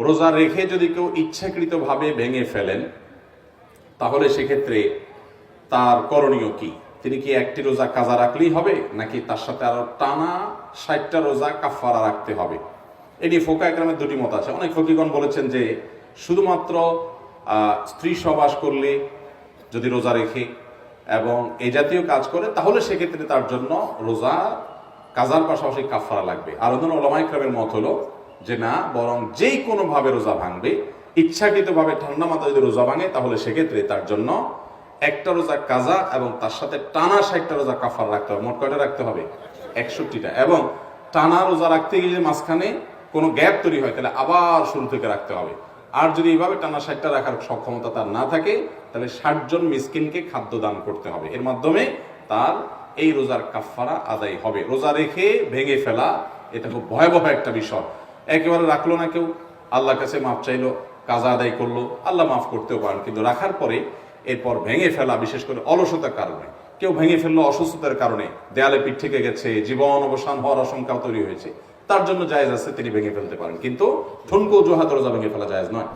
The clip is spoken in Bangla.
রোজা রেখে যদি কেউ ইচ্ছাকৃতভাবে ভেঙে ফেলেন তাহলে সেক্ষেত্রে তার করণীয় কি? তিনি কি একটি রোজা কাজা রাখলেই হবে, নাকি তার সাথে আরো টানা 60টা রোজা কাফারা রাখতে হবে? এটি ফোকায়ে কেরামের দুটি মত আছে। অনেক ফকিগণ বলেছেন যে শুধুমাত্র স্ত্রী সহবাস করলে যদি রোজা রেখে এবং এই জাতীয় কাজ করে তাহলে সেক্ষেত্রে তার জন্য রোজা কাজার পাশাপাশি কাফারা লাগবে। আর অন্য উলামায়ে কেরামের মত হলো যে না, বরং যেই কোনো ভাবে রোজা ভাঙবে, ইচ্ছাকৃতভাবে ঠান্ডা মাথায় যদি রোজা ভাঙে তাহলে সেক্ষেত্রে তার জন্য একটা রোজা কাজা এবং তার সাথে টানা 60টা রোজা কাফারা রাখতে হবে। মোট কয়টা রাখতে হবে? 61টা। এবং টানা রোজা রাখতে গিয়ে যদি মাঝখানে কোনো গ্যাপ তৈরি হয় তাহলে আবার শুরু থেকে রাখতে হবে। আর যদি এইভাবে টানা 60টা রাখার সক্ষমতা তার না থাকে তাহলে 60 জন মিসকিনকে খাদ্য দান করতে হবে। এর মাধ্যমে তার এই রোজার কাফারা আদায় হবে। রোজা রেখে ভেঙে ফেলা এটা খুব ভয়াবহ একটা বিষয়। একেবারে রাখলো না কেউ, আল্লাহর কাছে মাফ চাইলো, কাজা আদায় করলো, আল্লাহ মাফ করতেও পারেন, কিন্তু রাখার পরে এরপর ভেঙে ফেলা, বিশেষ করে অলসতার কারণে, কেউ ভেঙে ফেললো অসুস্থতার কারণে, দেয়ালে পিঠ থেকে গেছে, জীবন অবসান হওয়ার আশঙ্কাও তৈরি হয়েছে, তার জন্য জায়েজ আছে, তিনি ভেঙে ফেলতে পারেন, কিন্তু ঠুনকো অজুহাতে রোজা ভেঙে ফেলা জায়েজ নয়।